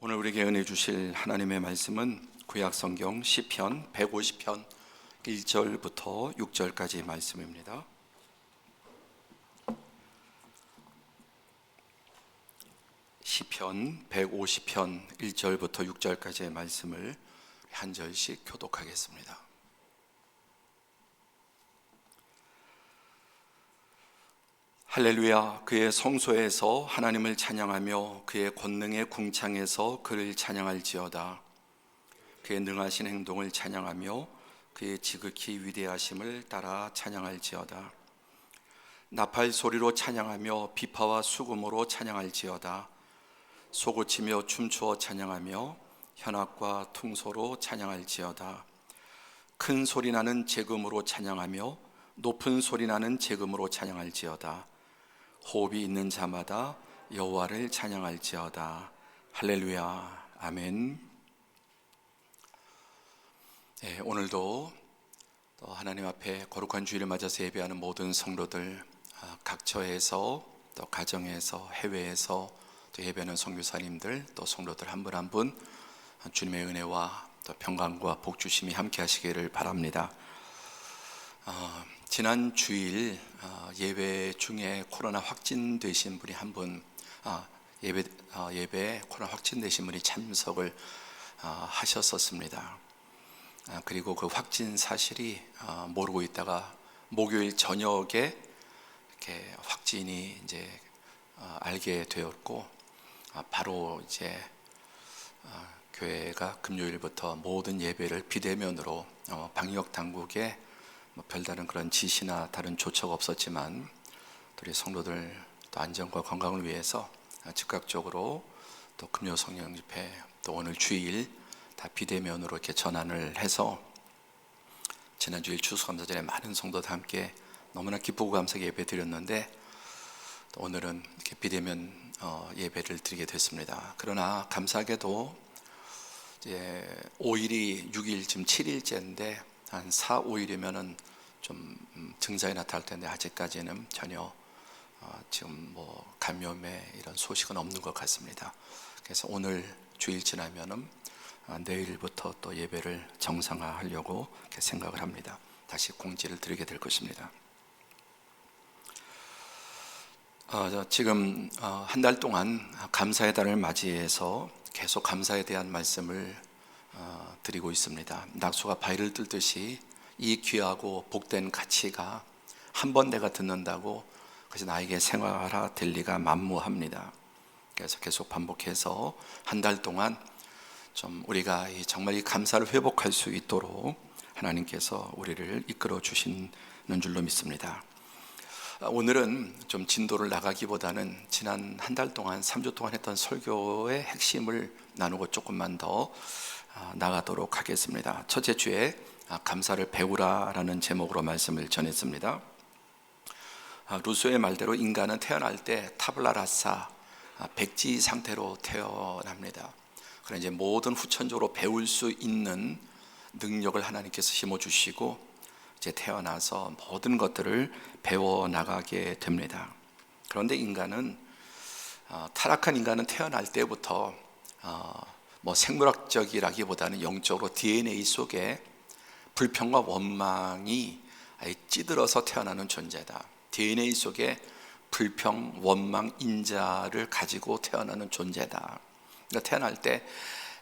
오늘 우리에게 은혜 주실 하나님의 말씀은 구약 성경 시편 150편 1절부터 6절까지의 말씀입니다. 시편 150편 1절부터 6절까지의 말씀을 한 절씩 교독하겠습니다. 할렐루야. 그의 성소에서 하나님을 찬양하며 그의 권능의 궁창에서 그를 찬양할지어다. 그의 능하신 행동을 찬양하며 그의 지극히 위대하심을 따라 찬양할지어다. 나팔 소리로 찬양하며 비파와 수금으로 찬양할지어다. 소고치며 춤추어 찬양하며 현악과 퉁소로 찬양할지어다. 큰 소리 나는 제금으로 찬양하며 높은 소리 나는 제금으로 찬양할지어다. 호흡이 있는 자마다 여호와를 찬양할지어다. 할렐루야. 아멘. 네, 오늘도 또 하나님 앞에 거룩한 주일을 맞아서 예배하는 모든 성도들, 각처에서 또 가정에서 해외에서 또 예배하는 선교사님들 또 성도들 한 분 한 분 주님의 은혜와 또 평강과 복 주심이 함께 하시기를 바랍니다. 지난 주일 예배 중에 코로나 확진되신 분이 한 분, 예배 코로나 확진되신 분이 참석을 하셨었습니다. 그리고 그 확진 사실이 모르고 있다가 목요일 저녁에 이렇게 확진이 이제 알게 되었고, 바로 이제 교회가 금요일부터 모든 예배를 비대면으로 방역 당국에 별다른 그런 지시나 다른 조처가 없었지만 우리 성도들 또 안전과 건강을 위해서 즉각적으로 또 금요 성령 집회 또 오늘 주일 다 비대면으로 이렇게 전환을 해서 지난 주일 추수감사절에 많은 성도들 함께 너무나 기쁘고 감사하게 예배 드렸는데 또 오늘은 이렇게 비대면 예배를 드리게 됐습니다. 그러나 감사하게도 이제 5일이 6일 지금 7일째인데 한 4, 5일이면은 좀 증상이 나타날 텐데 아직까지는 전혀 지금 뭐 감염의 이런 소식은 없는 것 같습니다. 그래서 오늘 주일 지나면은 내일부터 또 예배를 정상화하려고 이렇게 생각을 합니다. 다시 공지를 드리게 될 것입니다. 지금 한 달 동안 감사의 달을 맞이해서 계속 감사에 대한 말씀을 드리고 있습니다. 낙수가 바위를 뚫듯이 이 귀하고 복된 가치가 한 번 내가 듣는다고 그것이 나에게 생활화 될 리가 만무합니다. 그래서 계속 반복해서 한 달 동안 좀 우리가 정말 이 감사를 회복할 수 있도록 하나님께서 우리를 이끌어 주시는 줄로 믿습니다. 오늘은 좀 진도를 나가기보다는 지난 한 달 동안 3주 동안 했던 설교의 핵심을 나누고 조금만 더 나가도록 하겠습니다. 첫째 주에 감사를 배우라라는 제목으로 말씀을 전했습니다. 루소의 말대로 인간은 태어날 때 타블라라사 백지 상태로 태어납니다. 그러나 이제 모든 후천적으로 배울 수 있는 능력을 하나님께서 심어주시고 이제 태어나서 모든 것들을 배워 나가게 됩니다. 그런데 인간은 타락한 인간은 태어날 때부터 뭐 생물학적이라기보다는 영적으로 DNA 속에 불평과 원망이 찌들어서 태어나는 존재다. DNA 속에 불평, 원망, 인자를 가지고 태어나는 존재다. 그러니까 태어날 때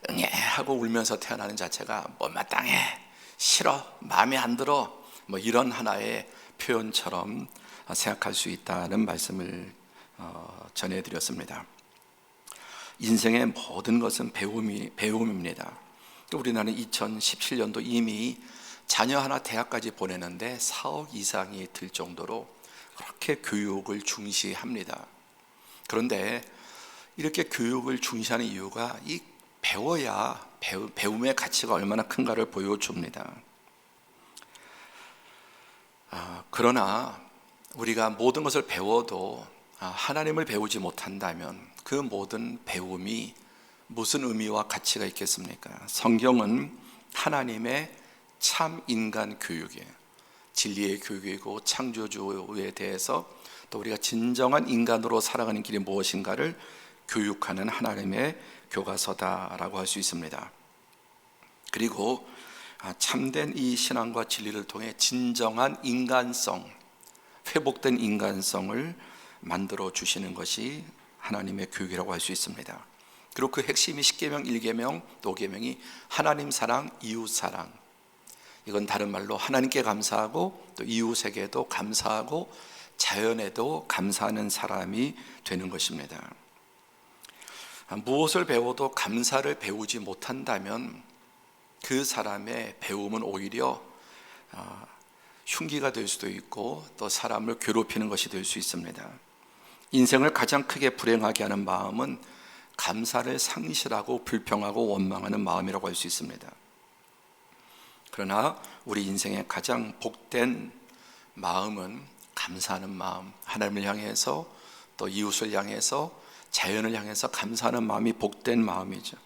응애 하고 울면서 태어나는 자체가 못마땅해, 싫어, 마음에 안 들어, 뭐 이런 하나의 표현처럼 생각할 수 있다는 말씀을 전해드렸습니다. 인생의 모든 것은 배움입니다. 우리나라는 2017년도 이미 자녀 하나 대학까지 보내는데 4억 이상이 들 정도로 그렇게 교육을 중시합니다. 그런데 이렇게 교육을 중시하는 이유가 이 배워야 배움의 가치가 얼마나 큰가를 보여줍니다. 그러나 우리가 모든 것을 배워도 하나님을 배우지 못한다면 그 모든 배움이 무슨 의미와 가치가 있겠습니까? 성경은 하나님의 참 인간 교육이에요. 진리의 교육이고 창조주에 대해서 또 우리가 진정한 인간으로 살아가는 길이 무엇인가를 교육하는 하나님의 교과서다라고 할 수 있습니다. 그리고 참된 이 신앙과 진리를 통해 진정한 인간성, 회복된 인간성을 만들어 주시는 것이 하나님의 교육이라고 할 수 있습니다. 그리고 그 핵심이 십계명, 1계명, 또 5계명이 하나님 사랑, 이웃 사랑. 이건 다른 말로 하나님께 감사하고 또 이웃에게도 감사하고 자연에도 감사하는 사람이 되는 것입니다. 무엇을 배워도 감사를 배우지 못한다면 그 사람의 배움은 오히려 흉기가 될 수도 있고 또 사람을 괴롭히는 것이 될 수 있습니다. 인생을 가장 크게 불행하게 하는 마음은 감사를 상실하고 불평하고 원망하는 마음이라고 할 수 있습니다. 그러나 우리 인생의 가장 복된 마음은 감사하는 마음, 하나님을 향해서 또 이웃을 향해서 자연을 향해서 감사하는 마음이 복된 마음이죠.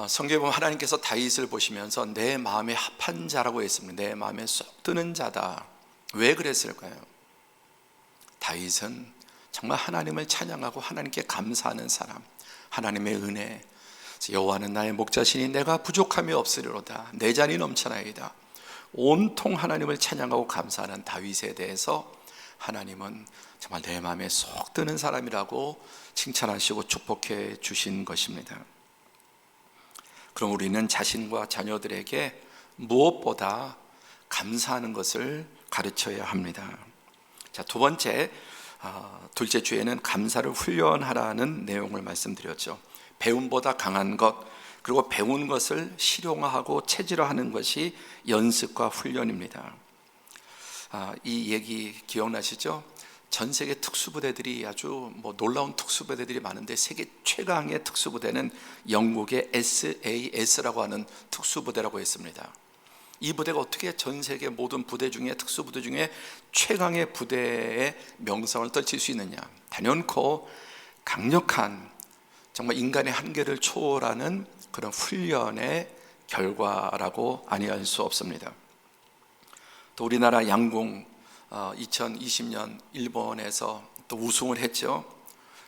성경에 보면 하나님께서 다윗을 보시면서 내 마음에 합한 자라고 했습니다. 내 마음에 쏙 드는 자다. 왜 그랬을까요? 다윗은 정말 하나님을 찬양하고 하나님께 감사하는 사람, 하나님의 은혜, 여호와는 나의 목자시니 내가 부족함이 없으리로다. 내 잔이 넘쳐나이다. 온통 하나님을 찬양하고 감사하는 다윗에 대해서 하나님은 정말 내 마음에 쏙 드는 사람이라고 칭찬하시고 축복해 주신 것입니다. 그럼 우리는 자신과 자녀들에게 무엇보다 감사하는 것을 가르쳐야 합니다. 자, 두 번째, 둘째 주에는 감사를 훈련하라는 내용을 말씀드렸죠. 배움보다 강한 것, 그리고 배운 것을 실용화하고 체질화하는 것이 연습과 훈련입니다. 이 얘기 기억나시죠? 전 세계 특수부대들이 아주 놀라운 특수부대들이 많은데 세계 최강의 특수부대는 영국의 SAS라고 하는 특수부대라고 했습니다. 이 부대가 어떻게 전 세계 모든 부대 중에 특수부대 중에 최강의 부대의 명성을 떨칠 수 있느냐? 단연코 강력한 정말 인간의 한계를 초월하는 그런 훈련의 결과라고 아니할 수 없습니다. 또 우리나라 양궁 2020년 일본에서 또 우승을 했죠.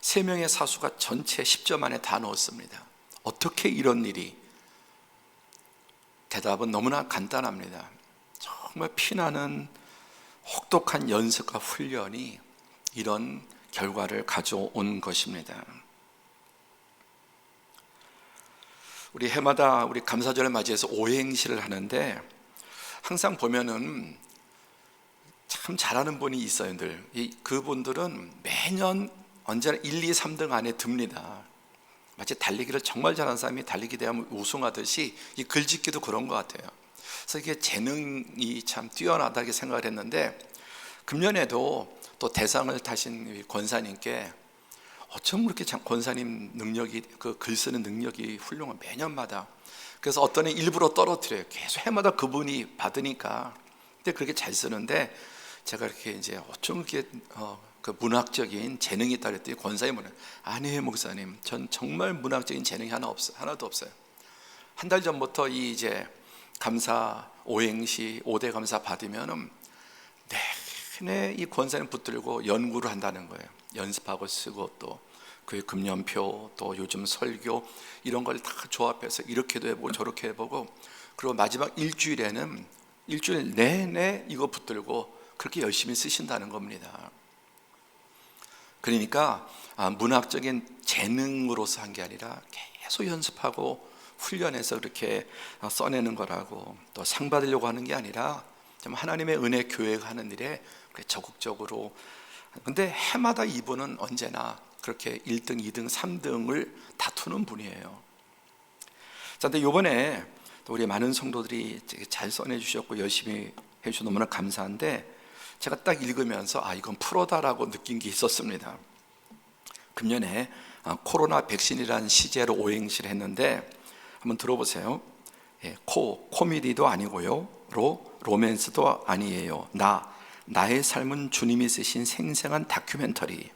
3명의 사수가 전체 10점 안에 다 넣었습니다. 어떻게 이런 일이? 대답은 너무나 간단합니다. 정말 피나는 혹독한 연습과 훈련이 이런 결과를 가져온 것입니다. 우리 해마다 우리 감사절을 맞이해서 오행시를 하는데 항상 보면은 참 잘하는 분이 있어요. 그분들은 매년 언제나 1, 2, 3등 안에 듭니다. 마치 달리기를 정말 잘하는 사람이 달리기 대회하면 우승하듯이 이 글짓기도 그런 것 같아요. 그래서 이게 재능이 참 뛰어나다고 생각을 했는데 금년에도 또 대상을 타신 권사님께 어쩜 그렇게 권사님 능력이 그 글 쓰는 능력이 훌륭한 매년마다. 그래서 어떤 애 일부러 떨어뜨려요. 계속 해마다 그분이 받으니까. 근데 그렇게 잘 쓰는데 제가 이렇게 이제 어쩜 그렇게 그 문학적인 재능이 있다 그랬더니 권사님은 아니에요 목사님, 전 정말 문학적인 재능이 하나도 없어요. 한 달 전부터 이 이제 감사 오행시 5대 감사 받으면은 내내 이 권사님 붙들고 연구를 한다는 거예요. 연습하고 쓰고 또 그 금연표 또 요즘 설교 이런 걸 다 조합해서 이렇게도 해보고 저렇게 해보고 그리고 마지막 일주일에는 일주일 내내 이거 붙들고 그렇게 열심히 쓰신다는 겁니다. 그러니까 문학적인 재능으로서 한 게 아니라 계속 연습하고 훈련해서 그렇게 써내는 거라고, 또 상 받으려고 하는 게 아니라 하나님의 은혜 교회하는 일에 적극적으로. 근데 해마다 이분은 언제나 그렇게 1등, 2등, 3등을 다투는 분이에요. 자, 근데 이번에 우리 많은 성도들이 잘 써내주셨고 열심히 해주셔서 너무나 감사한데 제가 딱 읽으면서 이건 프로다라고 느낀 게 있었습니다. 금년에 코로나 백신이라는 시제로 오행시를 했는데 한번 들어보세요. 코미디도 아니고요, 로맨스도 아니에요. 나의 삶은 주님이 쓰신 생생한 다큐멘터리.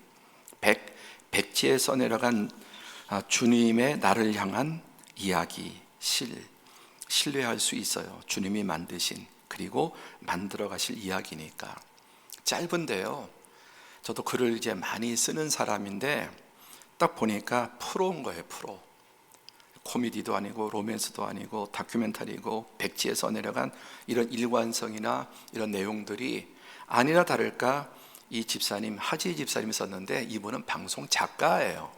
백지에 써내려간 주님의 나를 향한 이야기. 신뢰할 수 있어요. 주님이 만드신 그리고 만들어 가실 이야기니까. 짧은데요, 저도 글을 이제 많이 쓰는 사람인데 딱 보니까 프로인 거예요. 프로. 코미디도 아니고 로맨스도 아니고 다큐멘터리고 백지에서 내려간 이런 일관성이나 이런 내용들이 아니나 다를까 이 집사님, 하지 집사님이 썼는데 이분은 방송 작가예요.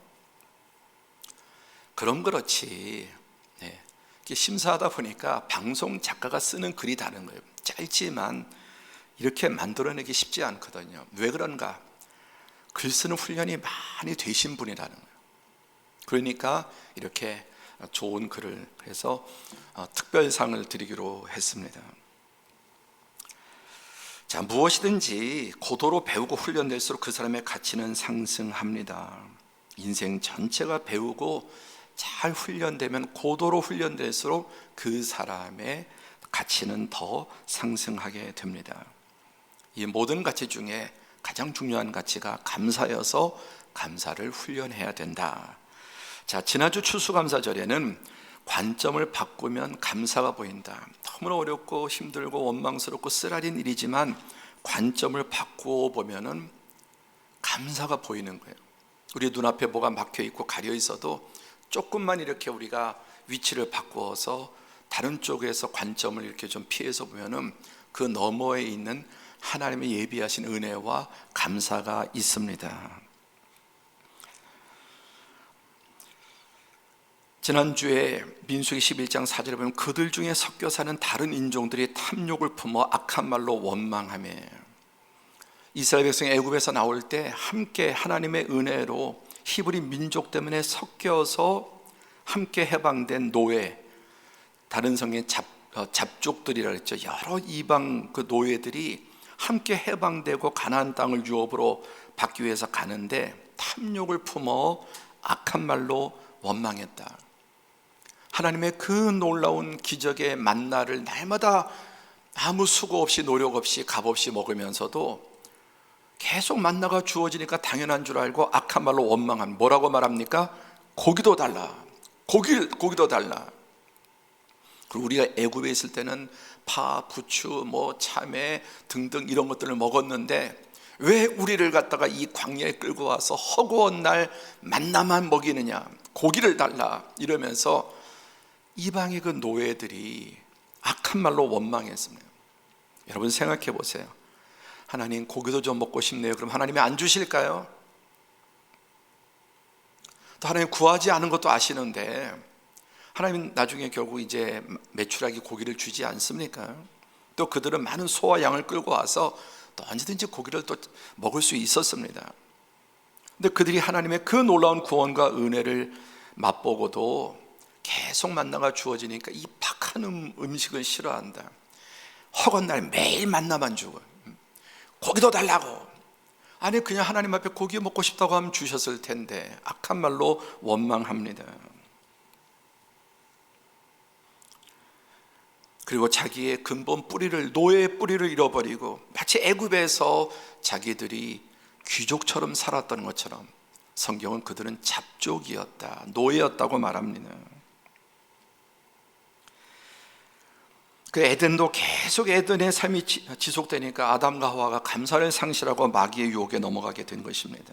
그럼 그렇지. 네. 심사하다 보니까 방송 작가가 쓰는 글이 다른 거예요. 짧지만 이렇게 만들어내기 쉽지 않거든요. 왜 그런가? 글 쓰는 훈련이 많이 되신 분이라는 거예요. 그러니까 이렇게 좋은 글을 해서 특별상을 드리기로 했습니다. 자, 무엇이든지 고도로 배우고 훈련될수록 그 사람의 가치는 상승합니다. 인생 전체가 배우고 잘 훈련되면 고도로 훈련될수록 그 사람의 가치는 더 상승하게 됩니다. 이 모든 가치 중에 가장 중요한 가치가 감사여서 감사를 훈련해야 된다. 자, 지난주 추수감사절에는 관점을 바꾸면 감사가 보인다. 너무나 어렵고 힘들고 원망스럽고 쓰라린 일이지만 관점을 바꾸어 보면은 감사가 보이는 거예요. 우리 눈앞에 뭐가 막혀 있고 가려 있어도 조금만 이렇게 우리가 위치를 바꾸어서 다른 쪽에서 관점을 이렇게 좀 피해서 보면은 그 너머에 있는 하나님의 예비하신 은혜와 감사가 있습니다. 지난주에 민수기 11장 4절에 보면 그들 중에 섞여 사는 다른 인종들이 탐욕을 품어 악한 말로 원망하며, 이스라엘 백성이 애굽에서 나올 때 함께 하나님의 은혜로 히브리 민족 때문에 섞여서 함께 해방된 노예, 다른 성의 잡족들이라 그랬죠. 여러 이방 그 노예들이 함께 해방되고 가나안 땅을 유업으로 받기 위해서 가는데 탐욕을 품어 악한 말로 원망했다. 하나님의 그 놀라운 기적의 만나를 날마다 아무 수고 없이 노력 없이 값 없이 먹으면서도 계속 만나가 주어지니까 당연한 줄 알고 악한 말로 원망한, 뭐라고 말합니까? 고기도 달라. 고기도 달라. 그리고 우리가 애굽에 있을 때는 파, 부추, 참외 등등 이런 것들을 먹었는데 왜 우리를 갖다가 이 광야에 끌고 와서 허구한 날 만나만 먹이느냐, 고기를 달라 이러면서 이방의 그 노예들이 악한 말로 원망했습니다. 여러분 생각해 보세요. 하나님 고기도 좀 먹고 싶네요. 그럼 하나님이 안 주실까요? 또 하나님 구하지 않은 것도 아시는데 하나님 나중에 결국 이제 메추라기 고기를 주지 않습니까? 또 그들은 많은 소와 양을 끌고 와서 또 언제든지 고기를 또 먹을 수 있었습니다. 근데 그들이 하나님의 그 놀라운 구원과 은혜를 맛보고도 계속 만나가 주어지니까 이 박한 음식을 싫어한다. 허건 날 매일 만나만 주고 고기도 달라고. 아니 그냥 하나님 앞에 고기 먹고 싶다고 하면 주셨을 텐데 악한 말로 원망합니다. 그리고 자기의 근본 뿌리를, 노예의 뿌리를 잃어버리고 마치 애굽에서 자기들이 귀족처럼 살았던 것처럼 성경은 그들은 잡족이었다, 노예였다고 말합니다. 그 에덴도 계속 에덴의 삶이 지속되니까 아담과 하와가 감사를 상실하고 마귀의 유혹에 넘어가게 된 것입니다.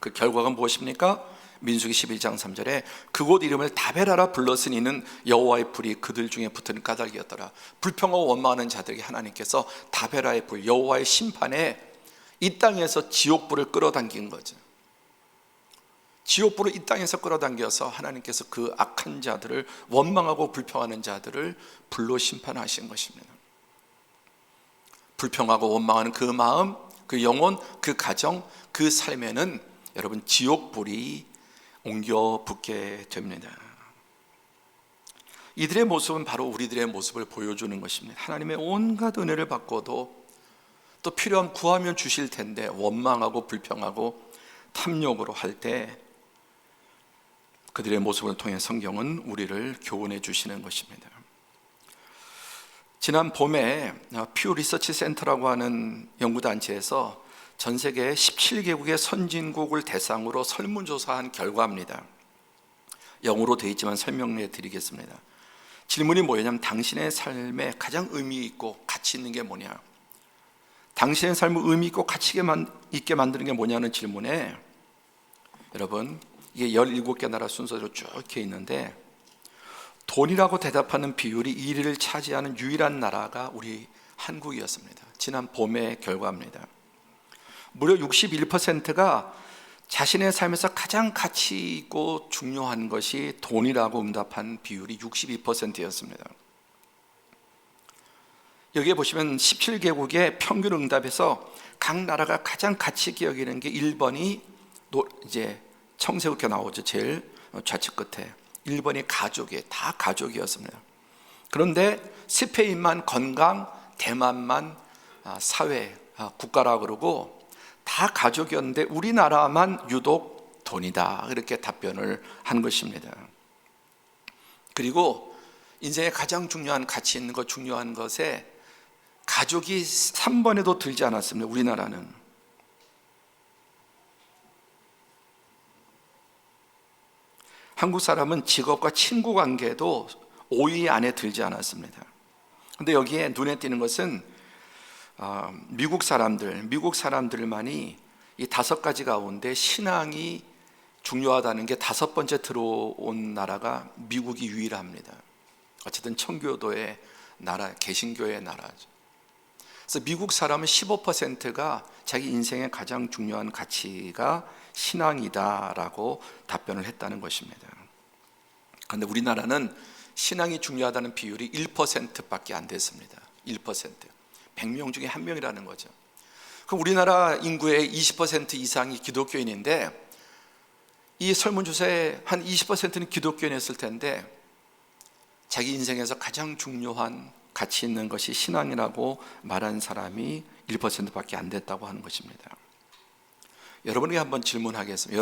그 결과가 무엇입니까? 민수기 11장 3절에 그곳 이름을 다베라라 불렀으니 이는 여호와의 불이 그들 중에 붙은 까닭이었더라. 불평하고 원망하는 자들에게 하나님께서 다베라의 불, 여호와의 심판에 이 땅에서 지옥불을 끌어당긴 거죠. 지옥불을 이 땅에서 끌어당겨서 하나님께서 그 악한 자들을, 원망하고 불평하는 자들을 불로 심판하신 것입니다. 불평하고 원망하는 그 마음, 그 영혼, 그 가정, 그 삶에는 여러분 지옥불이 옮겨 붙게 됩니다. 이들의 모습은 바로 우리들의 모습을 보여주는 것입니다. 하나님의 온갖 은혜를 받고도 또 필요하면 구하면 주실 텐데 원망하고 불평하고 탐욕으로 할 때 그들의 모습을 통해 성경은 우리를 교훈해 주시는 것입니다. 지난 봄에 퓨 리서치 센터라고 하는 연구단체에서 전 세계 17개국의 선진국을 대상으로 설문조사한 결과입니다. 영어로 되어 있지만 설명해 드리겠습니다. 질문이 뭐냐면 당신의 삶에 가장 의미 있고 가치 있는 게 뭐냐, 당신의 삶을 의미 있고 가치 있게 만드는 게 뭐냐는 질문에 여러분, 이게 17개 나라 순서대로 쭉 이렇게 있는데 돈이라고 대답하는 비율이 1위를 차지하는 유일한 나라가 우리 한국이었습니다. 지난 봄의 결과입니다. 무려 61%가 자신의 삶에서 가장 가치 있고 중요한 것이 돈이라고 응답한 비율이 62%였습니다. 여기에 보시면 17개국의 평균 응답에서 각 나라가 가장 가치 있게 여기는 게 1번이 이제 청새우게 나오죠. 제일 좌측 끝에 1번이 가족이에요. 다 가족이었습니다. 그런데 스페인만 건강, 대만만 사회, 국가라고 그러고 다 가족이었는데 우리나라만 유독 돈이다, 이렇게 답변을 한 것입니다. 그리고 인생에 가장 중요한 가치 있는 것, 중요한 것에 가족이 3번에도 들지 않았습니다. 우리나라는. 한국 사람은 직업과 친구 관계도 5위 안에 들지 않았습니다. 그런데 여기에 눈에 띄는 것은 미국 사람들만이 이 5가지 가운데 신앙이 중요하다는 게 5번째 들어온 나라가 미국이 유일합니다. 어쨌든 청교도의 나라, 개신교의 나라죠. 그래서 미국 사람은 15%가 자기 인생의 가장 중요한 가치가 신앙이다라고 답변을 했다는 것입니다. 그런데 우리나라는 신앙이 중요하다는 비율이 1%밖에 안 됐습니다. 1%. 100명 중에 1명이라는 거죠. 그럼 우리나라 인구의 20% 이상이 기독교인인데 이 설문조사에 한 20%는 기독교인이었을 텐데 자기 인생에서 가장 중요한 가치 있는 것이 신앙이라고 말한 사람이 1%밖에 안 됐다고 하는 것입니다. 여러분에게 한번 질문하겠습니다.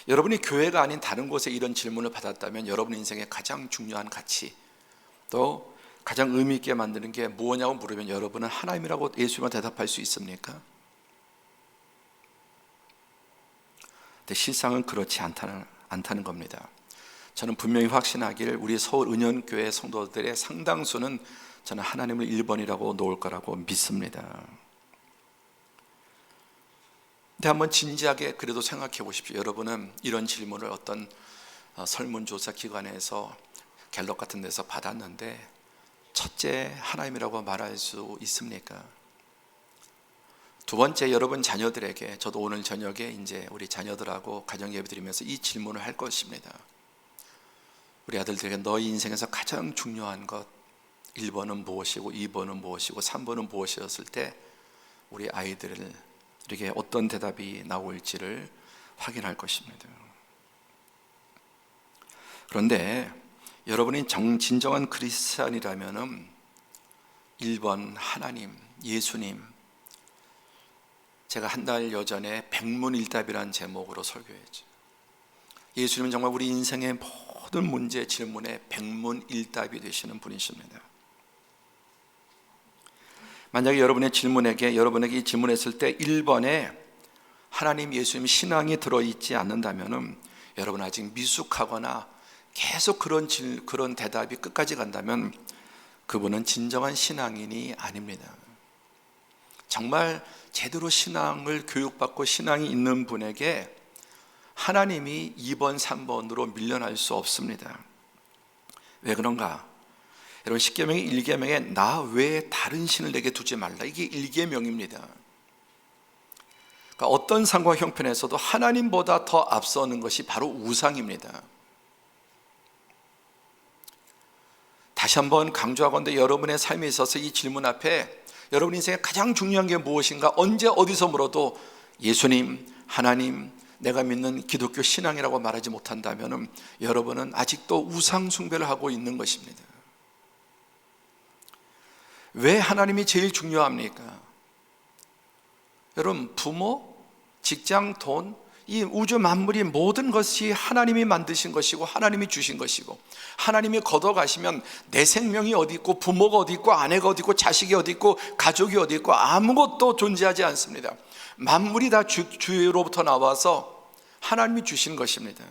여러분이 교회가 아닌 다른 곳에 이런 질문을 받았다면 여러분 인생의 가장 중요한 가치, 또 가장 의미 있게 만드는 게 무엇냐고 물으면 여러분은 하나님이라고 예수님을 대답할 수 있습니까? 근데 실상은 그렇지 않다는 겁니다. 저는 분명히 확신하기를 우리 서울 은현교회 성도들의 상당수는 저는 하나님을 1번이라고 놓을 거라고 믿습니다. 근데 한번 진지하게 그래도 생각해 보십시오. 여러분은 이런 질문을 어떤 설문조사 기관에서 갤럽 같은 데서 받았는데 첫째, 하나님이라고 말할 수 있습니까? 두 번째, 여러분 자녀들에게, 저도 오늘 저녁에 이제 우리 자녀들하고 가정 예배 드리면서 이 질문을 할 것입니다. 우리 아들들에게 너희 인생에서 가장 중요한 것 1번은 무엇이고 2번은 무엇이고 3번은 무엇이었을 때 우리 아이들에게 어떤 대답이 나올지를 확인할 것입니다. 그런데 여러분이 진정한 크리스찬이라면 1번 하나님, 예수님, 제가 한 달여 전에 백문일답이라는 제목으로 설교했죠. 예수님은 정말 우리 인생의 모든 문제 질문에 백문일답이 되시는 분이십니다. 만약에 여러분에게 이 질문했을 때 1번에 하나님, 예수님, 신앙이 들어있지 않는다면 여러분 아직 미숙하거나 계속 그런 대답이 끝까지 간다면 그분은 진정한 신앙인이 아닙니다. 정말 제대로 신앙을 교육받고 신앙이 있는 분에게 하나님이 2번, 3번으로 밀려날 수 없습니다. 왜 그런가? 여러분, 10계명의 1계명에 나 외에 다른 신을 내게 두지 말라, 이게 1계명입니다. 그러니까 어떤 상과 형편에서도 하나님보다 더 앞서는 것이 바로 우상입니다. 다시 한번 강조하건대 여러분의 삶에 있어서 이 질문 앞에 여러분 인생에 가장 중요한 게 무엇인가, 언제 어디서 물어도 예수님, 하나님, 내가 믿는 기독교 신앙이라고 말하지 못한다면 여러분은 아직도 우상 숭배를 하고 있는 것입니다. 왜 하나님이 제일 중요합니까? 여러분, 부모, 직장, 돈, 이 우주 만물이 모든 것이 하나님이 만드신 것이고 하나님이 주신 것이고 하나님이 걷어가시면 내 생명이 어디 있고 부모가 어디 있고 아내가 어디 있고 자식이 어디 있고 가족이 어디 있고 아무것도 존재하지 않습니다. 만물이 다 주로부터 나와서 하나님이 주신 것입니다.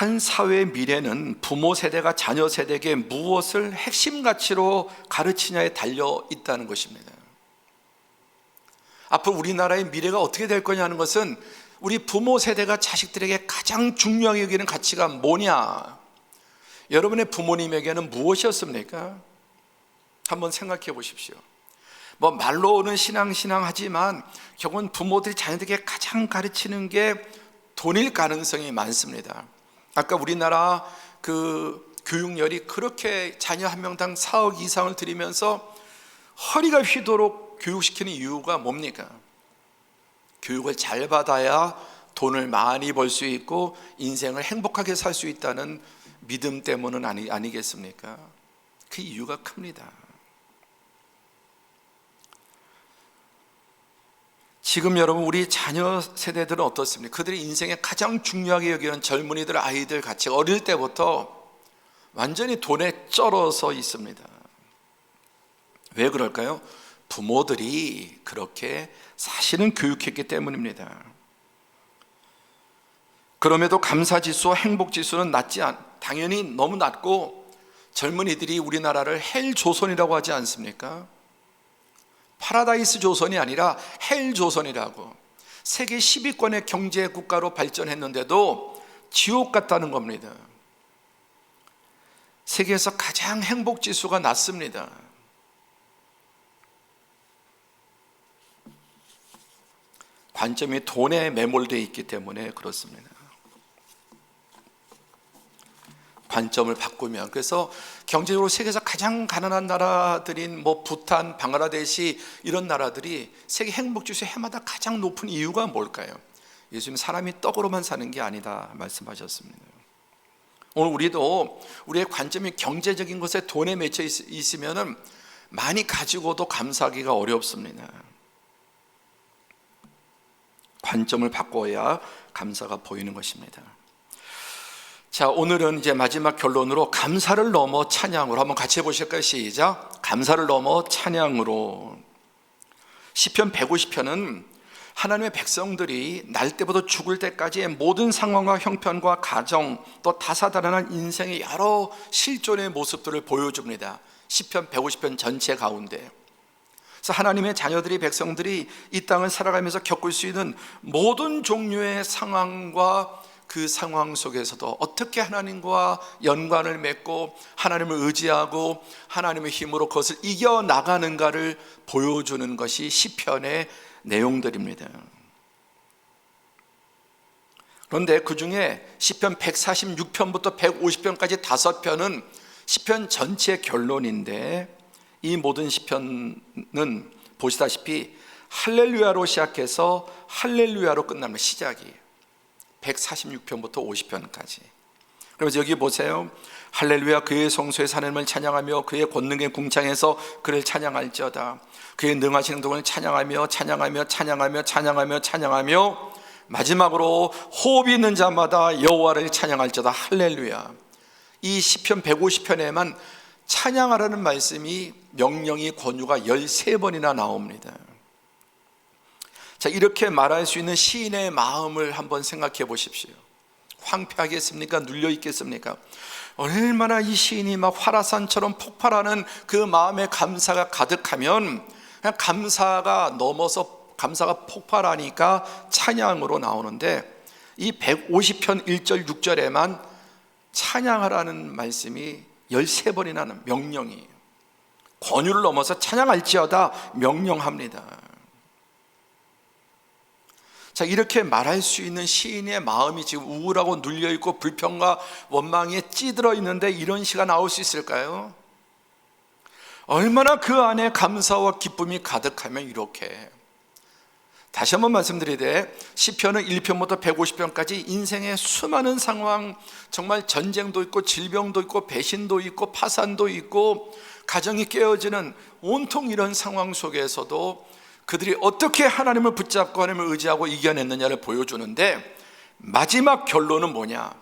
한 사회의 미래는 부모 세대가 자녀 세대에게 무엇을 핵심 가치로 가르치냐에 달려 있다는 것입니다. 앞으로 우리나라의 미래가 어떻게 될 거냐 하는 것은 우리 부모 세대가 자식들에게 가장 중요하게 여기는 가치가 뭐냐? 여러분의 부모님에게는 무엇이었습니까? 한번 생각해 보십시오. 말로는 신앙 하지만 결국은 부모들이 자녀들에게 가장 가르치는 게 돈일 가능성이 많습니다. 아까 우리나라 그 교육열이 그렇게 자녀 한 명당 4억 이상을 들이면서 허리가 휘도록 교육시키는 이유가 뭡니까? 교육을 잘 받아야 돈을 많이 벌 수 있고 인생을 행복하게 살 수 있다는 믿음 때문은 아니겠습니까? 그 이유가 큽니다. 지금 여러분 우리 자녀 세대들은 어떻습니까? 그들이 인생에 가장 중요하게 여기는 젊은이들, 아이들 같이 어릴 때부터 완전히 돈에 쩔어서 있습니다. 왜 그럴까요? 부모들이 그렇게 사실은 교육했기 때문입니다. 그럼에도 감사지수와 행복지수는 당연히 너무 낮고 젊은이들이 우리나라를 헬조선이라고 하지 않습니까? 파라다이스 조선이 아니라 헬조선이라고. 세계 10위권의 경제 국가로 발전했는데도 지옥 같다는 겁니다. 세계에서 가장 행복지수가 낮습니다. 관점이 돈에 매몰되어 있기 때문에 그렇습니다. 관점을 바꾸면, 그래서 경제적으로 세계에서 가장 가난한 나라들인 부탄, 방글라데시 이런 나라들이 세계 행복지수 해마다 가장 높은 이유가 뭘까요? 예수님 사람이 떡으로만 사는 게 아니다 말씀하셨습니다. 오늘 우리도 우리의 관점이 경제적인 것에 돈에 맺혀 있으면 많이 가지고도 감사하기가 어렵습니다. 관점을 바꿔야 감사가 보이는 것입니다. 자, 오늘은 이제 마지막 결론으로 감사를 넘어 찬양으로 한번 같이 해보실까요? 시작. 감사를 넘어 찬양으로. 시편 150편은 하나님의 백성들이 날 때부터 죽을 때까지의 모든 상황과 형편과 가정, 또 다사다난한 인생의 여러 실존의 모습들을 보여줍니다. 시편 150편 전체 가운데. 그래서 하나님의 자녀들이, 백성들이 이 땅을 살아가면서 겪을 수 있는 모든 종류의 상황과 그 상황 속에서도 어떻게 하나님과 연관을 맺고 하나님을 의지하고 하나님의 힘으로 그것을 이겨나가는가를 보여주는 것이 시편의 내용들입니다. 그런데 그 중에 시편 146편부터 150편까지 5편은 시편 전체의 결론인데, 이 모든 시편은 보시다시피 할렐루야로 시작해서 할렐루야로 끝납니다. 시작이 146편부터 50편까지. 그러면서 여기 보세요. 할렐루야, 그의 성소에서 하나님을 찬양하며 그의 권능의 궁창에서 그를 찬양할지어다. 그의 능하신 행동을 찬양하며 찬양하며 찬양하며 찬양하며 찬양하며 마지막으로 호흡이 있는 자마다 여호와를 찬양할지어다. 할렐루야. 이 시편 150편에만 찬양하라는 말씀이, 명령이, 권유가 13번이나 나옵니다. 자, 이렇게 말할 수 있는 시인의 마음을 한번 생각해 보십시오. 황폐하겠습니까? 눌려 있겠습니까? 얼마나 이 시인이 막 화라산처럼 폭발하는 그 마음의 감사가 가득하면, 그냥 감사가 넘어서 감사가 폭발하니까 찬양으로 나오는데, 이 150편 1절 6절에만 찬양하라는 말씀이 13번이나 명령이에요. 권유를 넘어서 찬양할지어다 명령합니다. 자, 이렇게 말할 수 있는 시인의 마음이 지금 우울하고 눌려있고 불평과 원망에 찌들어 있는데 이런 시가 나올 수 있을까요? 얼마나 그 안에 감사와 기쁨이 가득하면 이렇게. 다시 한번 말씀드리되, 시편은 1편부터 150편까지 인생의 수많은 상황, 정말 전쟁도 있고 질병도 있고 배신도 있고 파산도 있고 가정이 깨어지는 온통 이런 상황 속에서도 그들이 어떻게 하나님을 붙잡고 하나님을 의지하고 이겨냈느냐를 보여주는데, 마지막 결론은 뭐냐?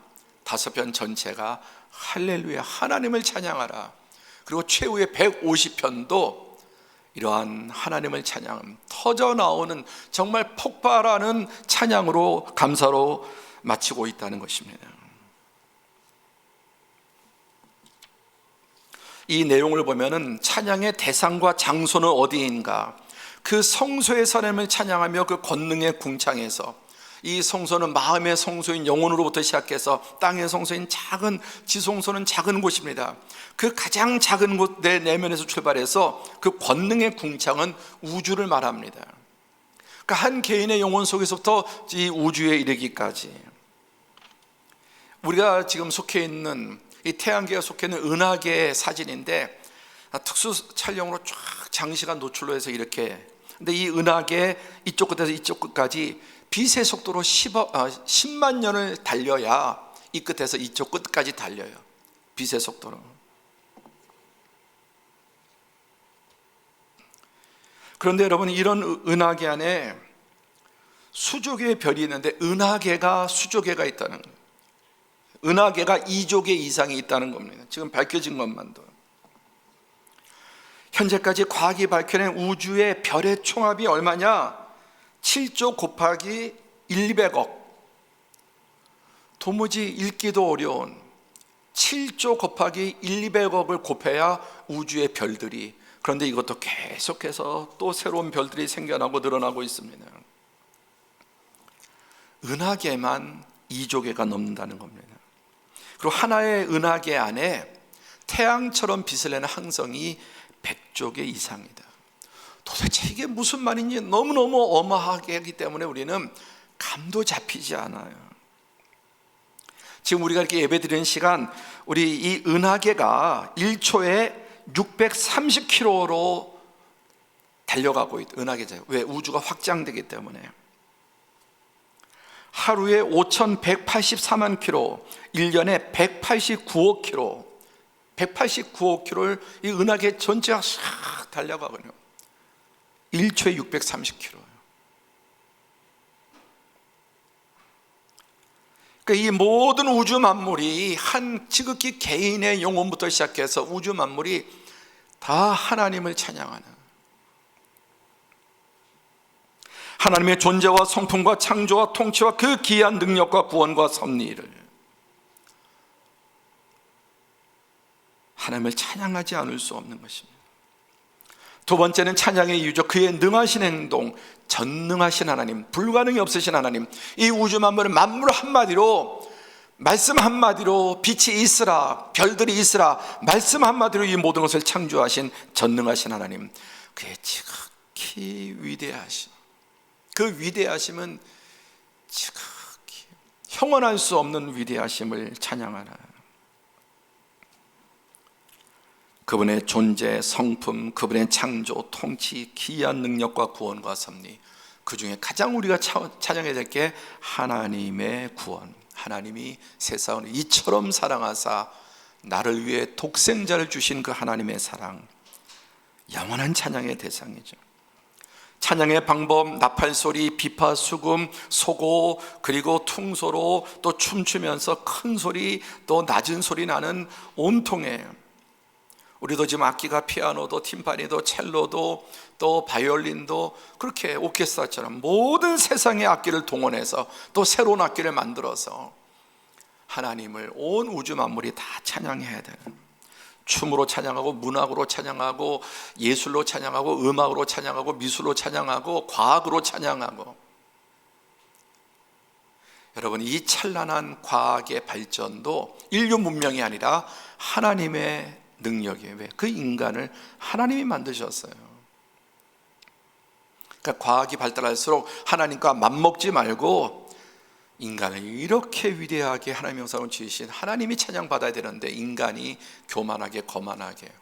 5편 전체가 할렐루야, 하나님을 찬양하라. 그리고 최후의 150편도 이러한 하나님을 찬양, 터져 나오는 정말 폭발하는 찬양으로, 감사로 마치고 있다는 것입니다. 이 내용을 보면은 찬양의 대상과 장소는 어디인가, 그 성소에서 하나님을 찬양하며 그 권능의 궁창에서, 이 성소는 마음의 성소인 영혼으로부터 시작해서 땅의 성소인 작은 지성소는 작은 곳입니다. 그 가장 작은 곳 내 내면에서 출발해서 그 권능의 궁창은 우주를 말합니다. 그러니까 한 개인의 영혼 속에서부터 이 우주에 이르기까지, 우리가 지금 속해 있는 이 태양계가 속해 있는 은하계의 사진인데, 특수 촬영으로 쫙 장시간 노출로 해서 이렇게, 근데 이 은하계 이쪽 끝에서 이쪽 끝까지 빛의 속도로 10만 년을 달려야 이 끝에서 이쪽 끝까지 달려요. 빛의 속도로. 그런데 여러분, 이런 은하계 안에 수조개의 별이 있는데, 은하계가 수조개가 있다는 거예요. 은하계가 2조 개 이상이 있다는 겁니다. 지금 밝혀진 것만도. 현재까지 과학이 밝혀낸 우주의 별의 총합이 얼마냐? 7조 곱하기 1,200억. 도무지 읽기도 어려운 7조 곱하기 1,200억을 곱해야 우주의 별들이, 그런데 이것도 계속해서 또 새로운 별들이 생겨나고 늘어나고 있습니다. 은하계만 2조 개가 넘는다는 겁니다. 그리고 하나의 은하계 안에 태양처럼 빛을 내는 항성이 100조 개 이상이다. 도대체 이게 무슨 말인지 너무너무 어마하게 하기 때문에 우리는 감도 잡히지 않아요. 지금 우리가 이렇게 예배드리는 시간, 우리 이 은하계가 1초에 630km로 달려가고 있다. 은하계죠. 왜? 우주가 확장되기 때문에. 하루에 5,184만 킬로, 1년에 189억 킬로, 189억 킬로를 이 은하계 전체가 싹 달려가거든요. 1초에 630km. 그러니까 이 모든 우주 만물이, 한 지극히 개인의 영혼부터 시작해서 우주 만물이 다 하나님을 찬양하는, 하나님의 존재와 성품과 창조와 통치와 그 기이한 능력과 구원과 섭리를, 하나님을 찬양하지 않을 수 없는 것입니다. 두 번째는 찬양의 이유죠. 그의 능하신 행동, 전능하신 하나님, 불가능이 없으신 하나님. 이 우주 만물을 만물 한마디로, 말씀 한마디로 빛이 있으라, 별들이 있으라, 말씀 한마디로 이 모든 것을 창조하신 전능하신 하나님. 그의 지극히 위대하심, 그 위대하심은 지극히 형언할 수 없는 위대하심을 찬양하라. 그분의 존재, 성품, 그분의 창조, 통치, 기이한 능력과 구원과 섭리, 그 중에 가장 우리가 찬양해야 될 게 하나님의 구원. 하나님이 세상을 이처럼 사랑하사 나를 위해 독생자를 주신 그 하나님의 사랑, 영원한 찬양의 대상이죠. 찬양의 방법, 나팔소리, 비파, 수금, 소고, 그리고 퉁소로, 또 춤추면서 큰 소리, 또 낮은 소리 나는 온통에, 우리도 지금 악기가 피아노도, 팀파니도, 첼로도, 또 바이올린도, 그렇게 오케스트라처럼 모든 세상의 악기를 동원해서 또 새로운 악기를 만들어서 하나님을 온 우주 만물이 다 찬양해야 되는, 춤으로 찬양하고, 문학으로 찬양하고, 예술로 찬양하고, 음악으로 찬양하고, 미술로 찬양하고, 과학으로 찬양하고. 여러분, 이 찬란한 과학의 발전도 인류 문명이 아니라 하나님의 능력이에요. 왜? 그 인간을 하나님이 만드셨어요. 그러니까 과학이 발달할수록 하나님과 맞먹지 말고, 인간을 이렇게 위대하게 하나님의 형상으로 지으신 하나님이 찬양받아야 되는데 인간이 교만하게, 거만하게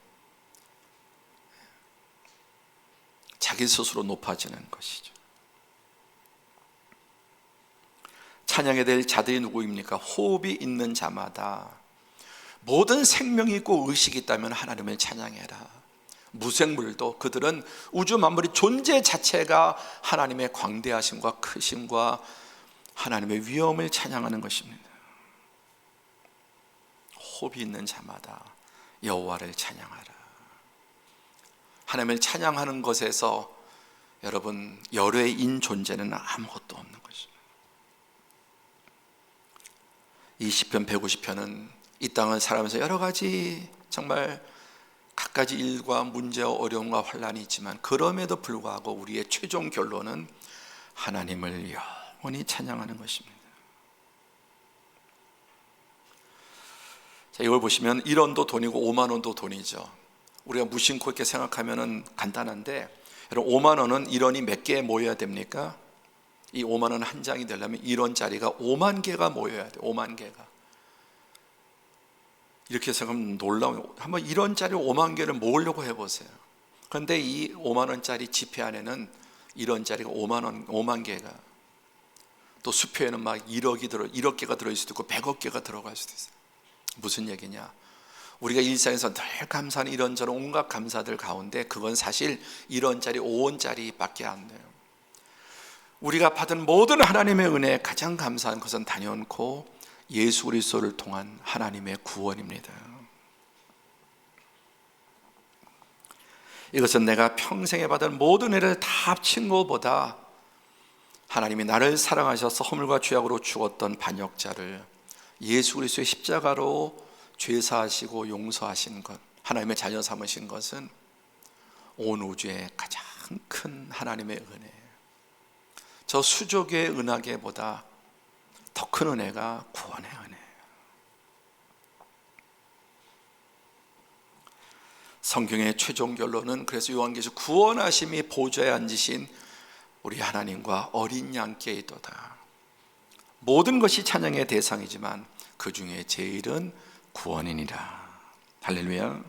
자기 스스로 높아지는 것이죠. 찬양해야 될 자들이 누구입니까? 호흡이 있는 자마다, 모든 생명이 있고 의식이 있다면 하나님을 찬양해라. 무생물도, 그들은 우주 만물의 존재 자체가 하나님의 광대하심과 크심과 하나님의 위엄을 찬양하는 것입니다. 호흡이 있는 자마다 여호와를 찬양하라. 하나님을 찬양하는 것에서 여러분, 열외인 존재는 아무것도 없는 것입니다. 이 시편 150편은 이 땅을 살아가면서 여러 가지 정말 가지 일과 문제와 어려움과 환란이 있지만 그럼에도 불구하고 우리의 최종 결론은 하나님을 영원히 찬양하는 것입니다. 자, 이걸 보시면 1원도 돈이고 5만 원도 돈이죠. 우리가 무심코 이렇게 생각하면 간단한데, 여러분 5만 원은 1원이 몇 개 모여야 됩니까? 이 5만 원 한 장이 되려면 1원짜리가 5만 개가 모여야 돼요. 5만 개가. 이렇게 생각하면 놀라워요. 한번 1원짜리 5만 개를 모으려고 해보세요. 그런데 이 5만 원짜리 지폐 안에는 1원짜리가 5만 개가, 또 수표에는 막 1억 개가 들어있을 수도 있고 100억 개가 들어갈 수도 있어요. 무슨 얘기냐? 우리가 일상에서 늘 감사하는 이런저런 온갖 감사들 가운데 그건 사실 1원짜리 5원짜리 밖에 안 돼요. 우리가 받은 모든 하나님의 은혜에 가장 감사한 것은 단연코 예수 그리스도를 통한 하나님의 구원입니다. 이것은 내가 평생에 받은 모든 은혜를 다 합친 것보다 하나님이 나를 사랑하셔서 허물과 죄악으로 죽었던 반역자를 예수 그리스도의 십자가로 죄사하시고 용서하신 것, 하나님의 자녀 삼으신 것은 온 우주의 가장 큰 하나님의 은혜예요. 저 수족의 은하계보다 더 큰 은혜가 구원의 은혜예요. 성경의 최종 결론은 그래서 요한계시록 구원하심이 보좌에 앉으신 우리 하나님과 어린 양께 있도다. 모든 것이 찬양의 대상이지만 그 중에 제일은 구원이니라. 할렐루야.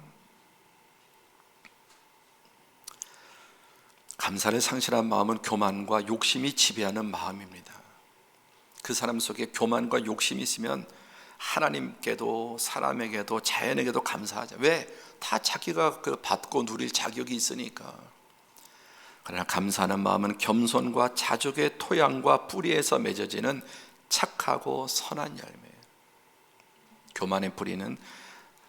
감사를 상실한 마음은 교만과 욕심이 지배하는 마음입니다. 그 사람 속에 교만과 욕심이 있으면 하나님께도 사람에게도 자연에게도 감사하죠. 왜? 다 자기가 받고 누릴 자격이 있으니까. 그러나 감사하는 마음은 겸손과 자족의 토양과 뿌리에서 맺어지는 착하고 선한 열매예요. 교만의 뿌리는,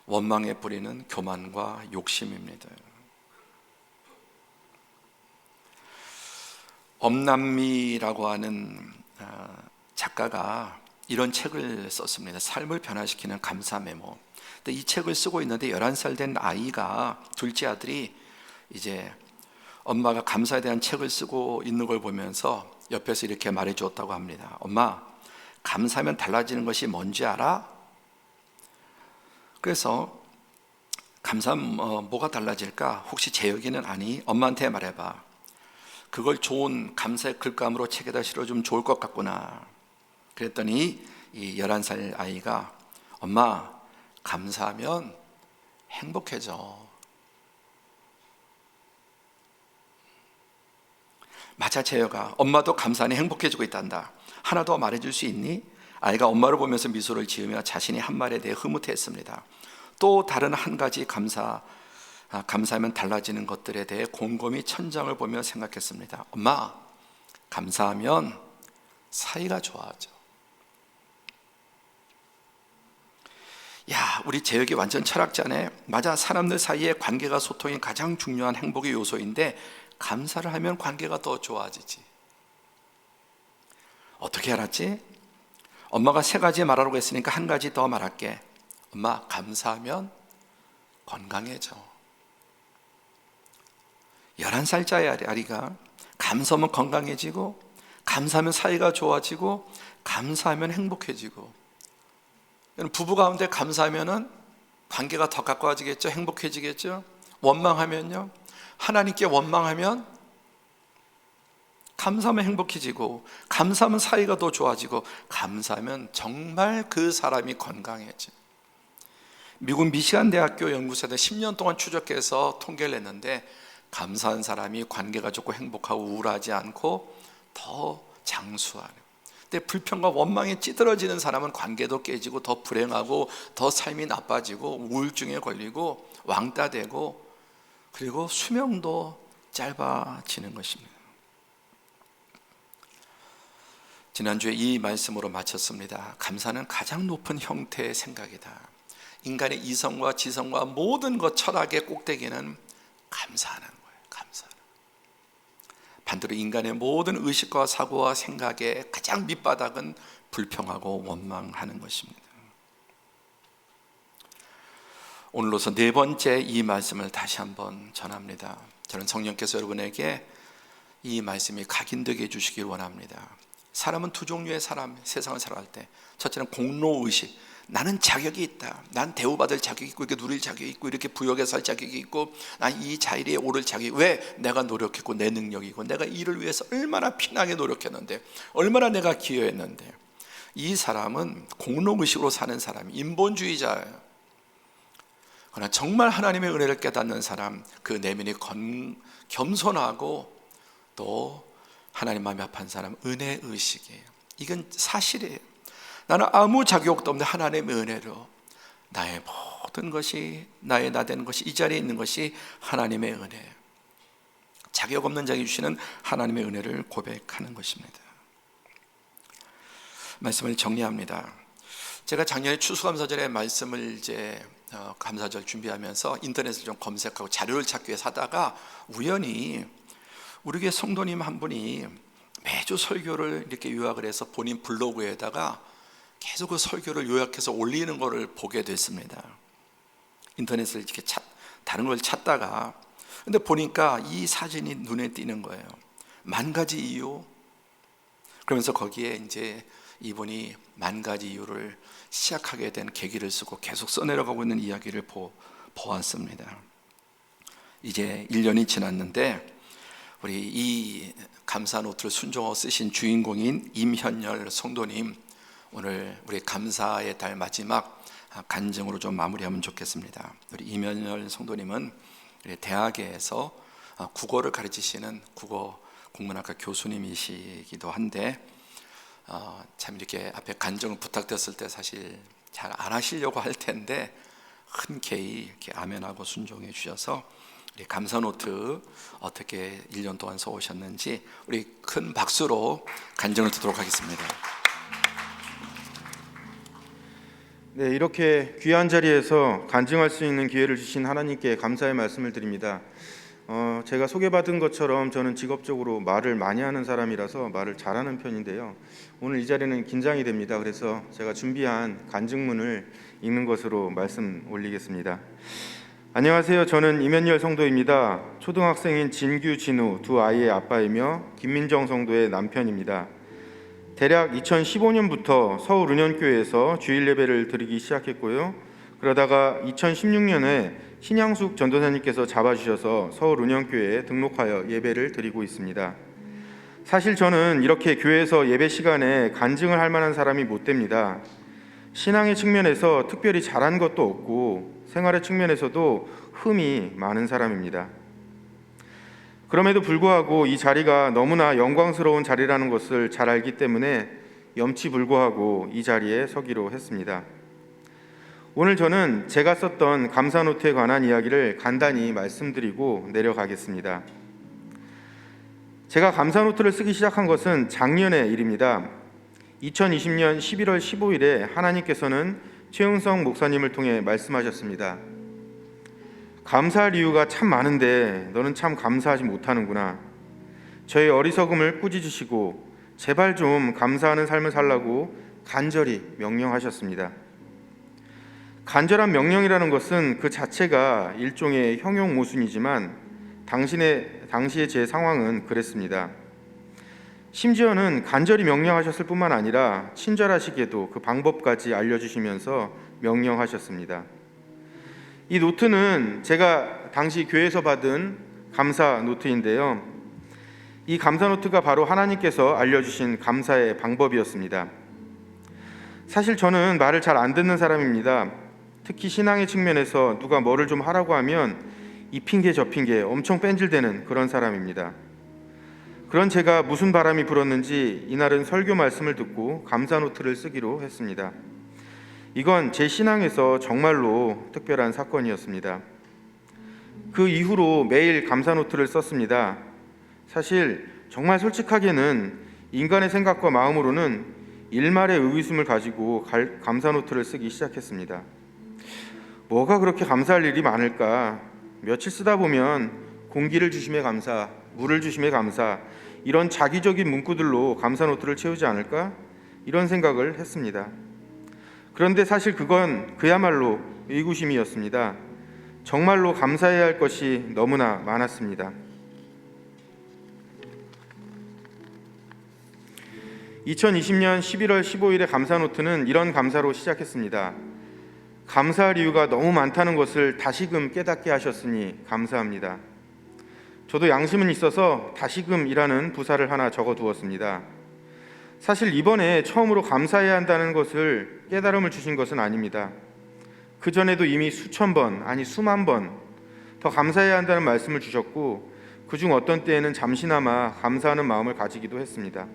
원망의 뿌리는 교만과 욕심입니다. 엄남미라고 하는 작가가 이런 책을 썼습니다. 삶을 변화시키는 감사 메모. 근데 이 책을 쓰고 있는데 11살 된 아이가, 둘째 아들이 이제 엄마가 감사에 대한 책을 쓰고 있는 걸 보면서 옆에서 이렇게 말해 주었다고 합니다. 엄마, 감사하면 달라지는 것이 뭔지 알아? 그래서 감사하면 뭐가 달라질까? 혹시 재혁이는 아니? 엄마한테 말해봐. 그걸 좋은 감사의 글감으로 책에다 실어주면 좋을 것 같구나. 그랬더니 이 11살 아이가, 엄마, 감사하면 행복해져. 맞아, 재혁아. 엄마도 감사하니 행복해지고 있단다. 하나 더 말해줄 수 있니? 아이가 엄마를 보면서 미소를 지으며 자신이 한 말에 대해 흐뭇해했습니다. 또 다른 한 가지 감사하면 달라지는 것들에 대해 곰곰이 천장을 보며 생각했습니다. 엄마, 감사하면 사이가 좋아져. 야, 우리 재혁이 완전 철학자네. 맞아, 사람들 사이의 관계가 소통이 가장 중요한 행복의 요소인데 감사를 하면 관계가 더 좋아지지. 어떻게 알았지? 엄마가 3가지 말하라고 했으니까 한 가지 더 말할게. 엄마, 감사하면 건강해져. 11살짜리 아리가 감사하면 건강해지고, 감사하면 사이가 좋아지고, 감사하면 행복해지고. 부부 가운데 감사하면 관계가 더 가까워지겠죠? 행복해지겠죠? 원망하면요? 하나님께 원망하면 감사하면 행복해지고, 감사하면 사이가 더 좋아지고, 감사하면 정말 그 사람이 건강해져. 미국 미시간 대학교 연구소에 10년 동안 추적해서 통계를 냈는데 감사한 사람이 관계가 좋고 행복하고 우울하지 않고 더 장수하는. 근데 불평과 원망에 찌들어지는 사람은 관계도 깨지고 더 불행하고 더 삶이 나빠지고 우울증에 걸리고 왕따 되고, 그리고 수명도 짧아지는 것입니다. 지난주에 이 말씀으로 마쳤습니다. 감사는 가장 높은 형태의 생각이다. 인간의 이성과 지성과 모든 것, 철학의 꼭대기는 감사하는 거예요. 감사하는. 반대로 인간의 모든 의식과 사고와 생각의 가장 밑바닥은 불평하고 원망하는 것입니다. 오늘로서 네 번째 이 말씀을 다시 한번 전합니다. 저는 성령께서 여러분에게 이 말씀이 각인되게 해주시길 원합니다. 사람은 두 종류의 사람, 세상을 살아갈 때, 첫째는 공로의식, 나는 자격이 있다, 난 대우받을 자격이 있고 이렇게 누릴 자격이 있고 이렇게 부역에 살 자격이 있고 난 이 자리에 오를 자격이, 왜? 내가 노력했고 내 능력이고 내가 이를 위해서 얼마나 피나게 노력했는데, 얼마나 내가 기여했는데. 이 사람은 공로의식으로 사는 사람이 인본주의자예요. 그러나 정말 하나님의 은혜를 깨닫는 사람, 그 내면이 겸손하고 또 하나님 마음이 합한 사람, 은혜의식이에요. 이건 사실이에요. 나는 아무 자격도 없는 하나님의 은혜로 나의 모든 것이, 나의 나 되는 것이, 이 자리에 있는 것이 하나님의 은혜예요. 자격 없는 자에게 주시는 하나님의 은혜를 고백하는 것입니다. 말씀을 정리합니다. 제가 작년에 추수감사절의 말씀을 이제 감사절 준비하면서 인터넷을 좀 검색하고 자료를 찾기 위해서 하다가 우연히 우리 교회 성도님 한 분이 매주 설교를 이렇게 요약을 해서 본인 블로그에다가 계속 그 설교를 요약해서 올리는 것을 보게 됐습니다. 인터넷을 이렇게 다른 걸 찾다가, 근데 보니까 이 사진이 눈에 띄는 거예요. 10,000가지 이유. 그러면서 거기에 이제 이분이 10,000가지 이유를 시작하게 된 계기를 쓰고 계속 써내려가고 있는 이야기를 보았습니다. 이제 1년이 지났는데 우리 이 감사 노트를 순종하고 쓰신 주인공인 임현열 성도님, 오늘 우리 감사의 달 마지막 간증으로 좀 마무리하면 좋겠습니다. 우리 임현열 성도님은 대학에서 국어를 가르치시는 국어 국문학과 교수님이시기도 한데, 참 이렇게 앞에 간증을 부탁드렸을 때 사실 잘 안 하시려고 할 텐데 흔쾌히 이렇게 아멘하고 순종해 주셔서 우리 감사 노트 어떻게 1년 동안 써오셨는지 우리 큰 박수로 간증을 듣도록 하겠습니다. 네, 이렇게 귀한 자리에서 간증할 수 있는 기회를 주신 하나님께 감사의 말씀을 드립니다. 제가 소개받은 것처럼 저는 직업적으로 말을 많이 하는 사람이라서 말을 잘하는 편인데요. 오늘 이 자리는 긴장이 됩니다. 그래서 제가 준비한 간증문을 읽는 것으로 말씀 올리겠습니다. 안녕하세요. 저는 임현열 성도입니다. 초등학생인 진규, 진우 두 아이의 아빠이며 김민정 성도의 남편입니다. 대략 2015년부터 서울 은현교회에서 주일 예배를 드리기 시작했고요. 그러다가 2016년에 신양숙 전도사님께서 잡아주셔서 서울 은현교회에 등록하여 예배를 드리고 있습니다. 사실 저는 이렇게 교회에서 예배 시간에 간증을 할 만한 사람이 못 됩니다. 신앙의 측면에서 특별히 잘한 것도 없고 생활의 측면에서도 흠이 많은 사람입니다. 그럼에도 불구하고 이 자리가 너무나 영광스러운 자리라는 것을 잘 알기 때문에 염치불고하고 이 자리에 서기로 했습니다. 오늘 저는 제가 썼던 감사 노트에 관한 이야기를 간단히 말씀드리고 내려가겠습니다. 제가 감사 노트를 쓰기 시작한 것은 작년의 일입니다. 2020년 11월 15일에 하나님께서는 최은성 목사님을 통해 말씀하셨습니다. 감사할 이유가 참 많은데 너는 참 감사하지 못하는구나. 저의 어리석음을 꾸짖으시고 제발 좀 감사하는 삶을 살라고 간절히 명령하셨습니다. 간절한 명령이라는 것은 그 자체가 일종의 형용 모순이지만 당시의 제 상황은 그랬습니다. 심지어는 간절히 명령하셨을 뿐만 아니라 친절하시게도 그 방법까지 알려주시면서 명령하셨습니다. 이 노트는 제가 당시 교회에서 받은 감사 노트인데요. 이 감사 노트가 바로 하나님께서 알려주신 감사의 방법이었습니다. 사실 저는 말을 잘 안 듣는 사람입니다. 특히 신앙의 측면에서 누가 뭐를 좀 하라고 하면 이 핑계 저 핑계 엄청 뺀질대는 그런 사람입니다. 그런 제가 무슨 바람이 불었는지 이날은 설교 말씀을 듣고 감사 노트를 쓰기로 했습니다. 이건 제 신앙에서 정말로 특별한 사건이었습니다. 그 이후로 매일 감사 노트를 썼습니다. 사실 정말 솔직하게는 인간의 생각과 마음으로는 일말의 의구심을 가지고 감사 노트를 쓰기 시작했습니다. 뭐가 그렇게 감사할 일이 많을까? 며칠 쓰다 보면 공기를 주심에 감사, 물을 주심에 감사, 이런 자기적인 문구들로 감사 노트를 채우지 않을까? 이런 생각을 했습니다. 그런데 사실 그건 그야말로 의구심이었습니다. 정말로 감사해야 할 것이 너무나 많았습니다. 2020년 11월 15일의 감사노트는 이런 감사로 시작했습니다. 감사할 이유가 너무 많다는 것을 다시금 깨닫게 하셨으니 감사합니다. 저도 양심은 있어서 다시금이라는 부사를 하나 적어두었습니다. 사실 이번에 처음으로 감사해야 한다는 것을 깨달음을 주신 것은 아닙니다. 그전에도 이미 수천 번, 아니 수만 번 더 감사해야 한다는 말씀을 주셨고, 그중 어떤 때에는 잠시나마 감사하는 마음을 가지기도 했습니다.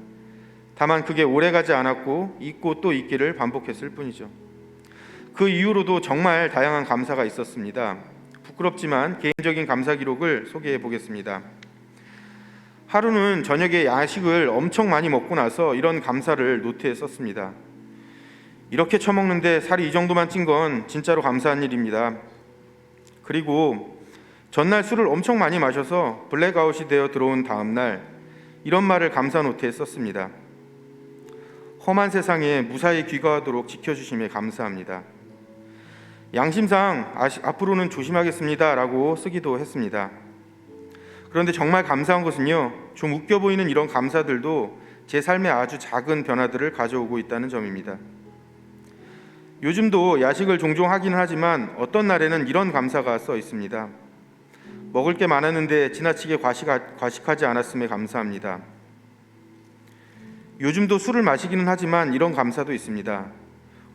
다만 그게 오래가지 않았고 잊고 또 잊기를 반복했을 뿐이죠. 그 이후로도 정말 다양한 감사가 있었습니다. 부끄럽지만 개인적인 감사 기록을 소개해 보겠습니다. 하루는 저녁에 야식을 엄청 많이 먹고 나서 이런 감사를 노트에 썼습니다. 이렇게 처먹는데 살이 이 정도만 찐 건 진짜로 감사한 일입니다. 그리고 전날 술을 엄청 많이 마셔서 블랙아웃이 되어 들어온 다음 날 이런 말을 감사 노트에 썼습니다. 험한 세상에 무사히 귀가하도록 지켜주심에 감사합니다. 양심상 앞으로는 조심하겠습니다 라고 쓰기도 했습니다. 그런데 정말 감사한 것은요, 좀 웃겨 보이는 이런 감사들도 제 삶에 아주 작은 변화들을 가져오고 있다는 점입니다. 요즘도 야식을 종종 하기는 하지만 어떤 날에는 이런 감사가 써 있습니다. 먹을 게 많았는데 지나치게 과식하지 않았음에 감사합니다. 요즘도 술을 마시기는 하지만 이런 감사도 있습니다.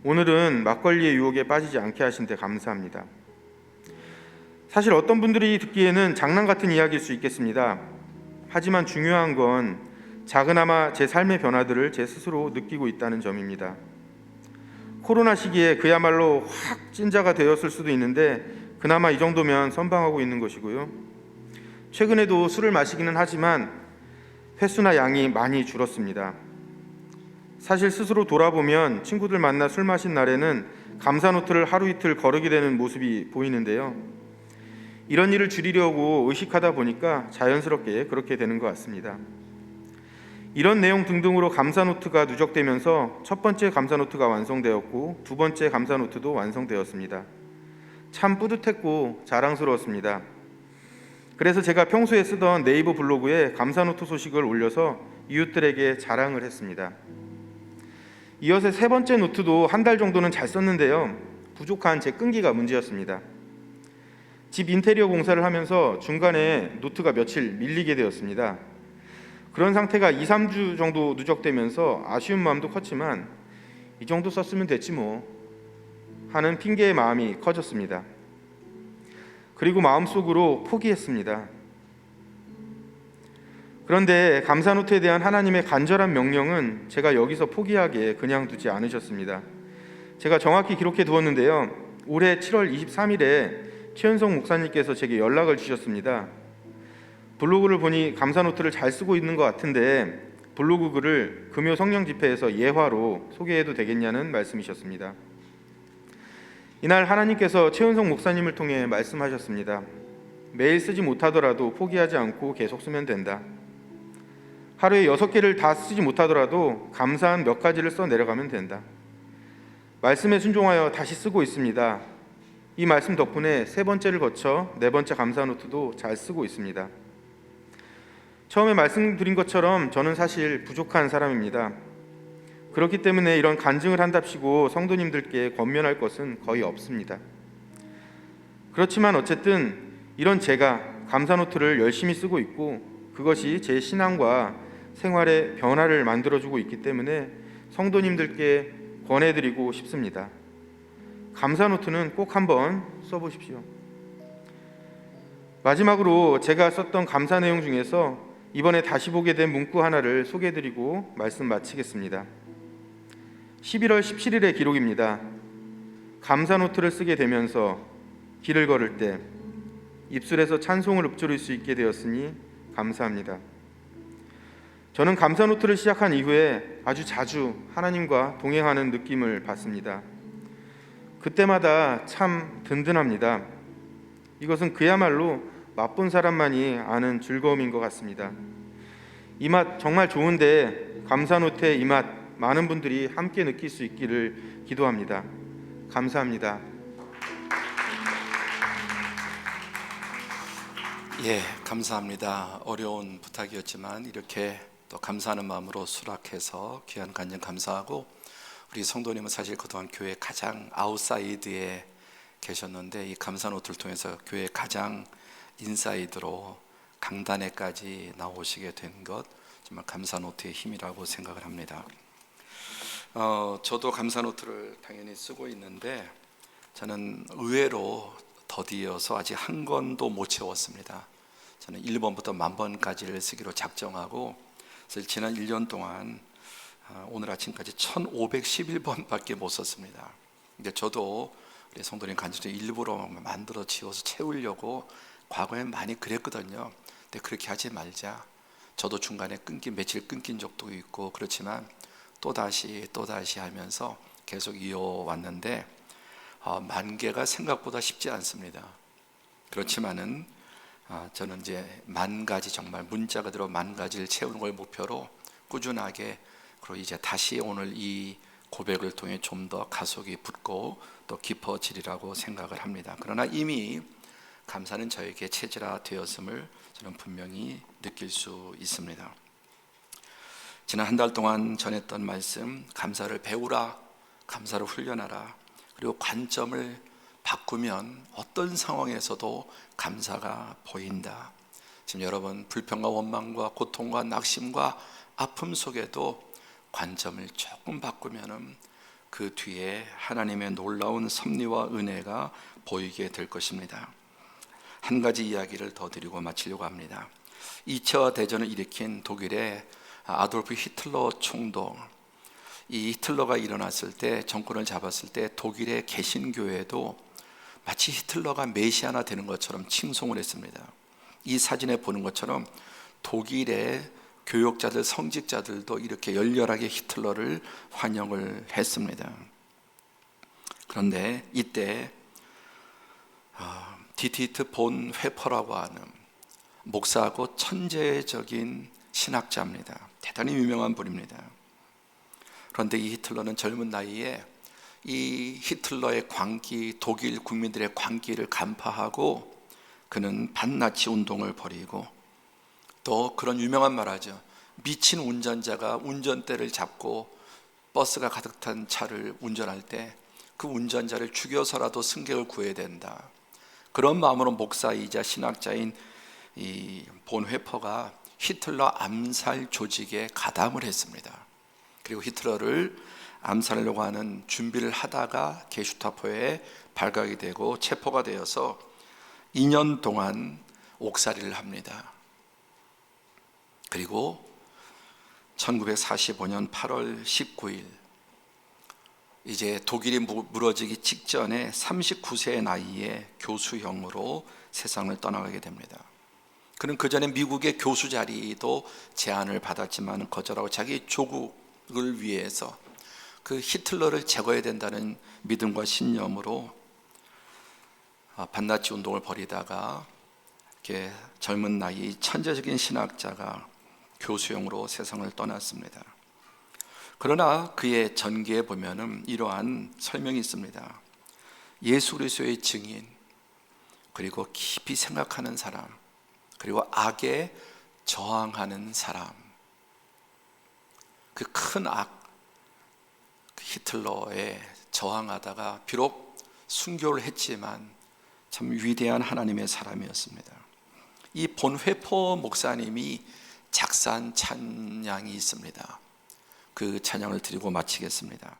오늘은 막걸리의 유혹에 빠지지 않게 하신 데 감사합니다. 사실 어떤 분들이 듣기에는 장난 같은 이야기일 수 있겠습니다. 하지만 중요한 건 작으나마 제 삶의 변화들을 제 스스로 느끼고 있다는 점입니다. 코로나 시기에 그야말로 확 찐자가 되었을 수도 있는데 그나마 이 정도면 선방하고 있는 것이고요. 최근에도 술을 마시기는 하지만 횟수나 양이 많이 줄었습니다. 사실 스스로 돌아보면 친구들 만나 술 마신 날에는 감사 노트를 하루 이틀 거르게 되는 모습이 보이는데요. 이런 일을 줄이려고 의식하다 보니까 자연스럽게 그렇게 되는 것 같습니다. 이런 내용 등등으로 감사 노트가 누적되면서 첫 번째 감사 노트가 완성되었고 두 번째 감사 노트도 완성되었습니다. 참 뿌듯했고 자랑스러웠습니다. 그래서 제가 평소에 쓰던 네이버 블로그에 감사 노트 소식을 올려서 이웃들에게 자랑을 했습니다. 이어서 세 번째 노트도 한 달 정도는 잘 썼는데요. 부족한 제 끈기가 문제였습니다. 집 인테리어 공사를 하면서 중간에 노트가 며칠 밀리게 되었습니다. 그런 상태가 2-3주 정도 누적되면서 아쉬운 마음도 컸지만 이 정도 썼으면 됐지 뭐 하는 핑계의 마음이 커졌습니다. 그리고 마음속으로 포기했습니다. 그런데 감사 노트에 대한 하나님의 간절한 명령은 제가 여기서 포기하게 그냥 두지 않으셨습니다. 제가 정확히 기록해 두었는데요. 올해 7월 23일에 최은성 목사님께서 제게 연락을 주셨습니다. 블로그를 보니 감사 노트를 잘 쓰고 있는 것 같은데 블로그 글을 금요 성령 집회에서 예화로 소개해도 되겠냐는 말씀이셨습니다. 이날 하나님께서 최은성 목사님을 통해 말씀하셨습니다. 매일 쓰지 못하더라도 포기하지 않고 계속 쓰면 된다. 하루에 6개를 다 쓰지 못하더라도 감사한 몇 가지를 써 내려가면 된다. 말씀에 순종하여 다시 쓰고 있습니다. 이 말씀 덕분에 세 번째를 거쳐 네 번째 감사 노트도 잘 쓰고 있습니다. 처음에 말씀드린 것처럼 저는 사실 부족한 사람입니다. 그렇기 때문에 이런 간증을 한답시고 성도님들께 권면할 것은 거의 없습니다. 그렇지만 어쨌든 이런 제가 감사 노트를 열심히 쓰고 있고 그것이 제 신앙과 생활의 변화를 만들어주고 있기 때문에 성도님들께 권해드리고 싶습니다. 감사 노트는 꼭 한번 써보십시오. 마지막으로 제가 썼던 감사 내용 중에서 이번에 다시 보게 된 문구 하나를 소개해드리고 말씀 마치겠습니다. 11월 17일의 기록입니다. 감사 노트를 쓰게 되면서 길을 걸을 때 입술에서 찬송을 읊조릴 수 있게 되었으니 감사합니다. 저는 감사 노트를 시작한 이후에 아주 자주 하나님과 동행하는 느낌을 받습니다. 그때마다 참 든든합니다. 이것은 그야말로 맛본 사람만이 아는 즐거움인 것 같습니다. 이 맛 정말 좋은데 감사 노트의 이 맛 많은 분들이 함께 느낄 수 있기를 기도합니다. 감사합니다. 예, 감사합니다. 어려운 부탁이었지만 이렇게 또 감사하는 마음으로 수락해서 귀한 간증 감사하고, 우리 성도님은 사실 그동안 교회 가장 아웃사이드에 계셨는데 이 감사 노트를 통해서 교회 가장 인사이드로 강단에까지 나오시게 된 것, 정말 감사 노트의 힘이라고 생각을 합니다. 저도 감사 노트를 당연히 쓰고 있는데 저는 의외로 더디어서 아직 한 권도 못 채웠습니다. 저는 1번부터 10,000번까지를 쓰기로 작정하고, 그래서 지난 1년 동안 오늘 아침까지 1511번밖에 못 썼습니다. 근데 저도 우리 성도님 간증 중에 일부러 만들어 지워서 채우려고 과거에 많이 그랬거든요. 근데 그렇게 하지 말자. 저도 중간에 며칠 끊긴 적도 있고 그렇지만 또다시 하면서 계속 이어왔는데 10,000개가 생각보다 쉽지 않습니다. 그렇지만은 저는 이제 10,000가지, 정말 문자 그대로 10,000가지를 채우는 걸 목표로 꾸준하게, 그리고 이제 다시 오늘 이 고백을 통해 좀 더 가속이 붙고 또 깊어지리라고 생각을 합니다. 그러나 이미 감사는 저에게 체질화되었음을 저는 분명히 느낄 수 있습니다. 지난 한 달 동안 전했던 말씀, 감사를 배우라, 감사를 훈련하라, 그리고 관점을 바꾸면 어떤 상황에서도 감사가 보인다. 지금 여러분 불평과 원망과 고통과 낙심과 아픔 속에도 관점을 조금 바꾸면 그 뒤에 하나님의 놀라운 섭리와 은혜가 보이게 될 것입니다. 한 가지 이야기를 더 드리고 마치려고 합니다. 2차 대전을 일으킨 독일의 아돌프 히틀러 총독, 이 히틀러가 일어났을 때, 정권을 잡았을 때 독일의 개신교회도 마치 히틀러가 메시아나 되는 것처럼 칭송을 했습니다. 이 사진에 보는 것처럼 독일의 교역자들, 성직자들도 이렇게 열렬하게 히틀러를 환영을 했습니다. 그런데 이때 디티트 본 회퍼라고 하는 목사하고 천재적인 신학자입니다. 대단히 유명한 분입니다. 그런데 이 히틀러는 젊은 나이에 이 히틀러의 광기, 독일 국민들의 광기를 간파하고 그는 반나치 운동을 벌이고, 또 그런 유명한 말 하죠. 미친 운전자가 운전대를 잡고 버스가 가득 탄 차를 운전할 때 그 운전자를 죽여서라도 승객을 구해야 된다. 그런 마음으로 목사이자 신학자인 이 본 회퍼가 히틀러 암살 조직에 가담을 했습니다. 그리고 히틀러를 암살하려고 하는 준비를 하다가 게슈타포에 발각이 되고 체포가 되어서 2년 동안 옥살이를 합니다. 그리고 1945년 8월 19일, 이제 독일이 무너지기 직전에 39세의 나이에 교수형으로 세상을 떠나가게 됩니다. 그는 그 전에 미국의 교수 자리도 제안을 받았지만 거절하고 자기 조국을 위해서 그 히틀러를 제거해야 된다는 믿음과 신념으로 반나치 운동을 벌이다가 이렇게 젊은 나이 천재적인 신학자가 교수형으로 세상을 떠났습니다. 그러나 그의 전기에 보면은 이러한 설명이 있습니다. 예수 그리스도의 증인, 그리고 깊이 생각하는 사람, 그리고 악에 저항하는 사람, 그 큰 악, 히틀러에 저항하다가 비록 순교를 했지만 참 위대한 하나님의 사람이었습니다. 이 본 회퍼 목사님이 작사한 찬양이 있습니다. 그 찬양을 드리고 마치겠습니다.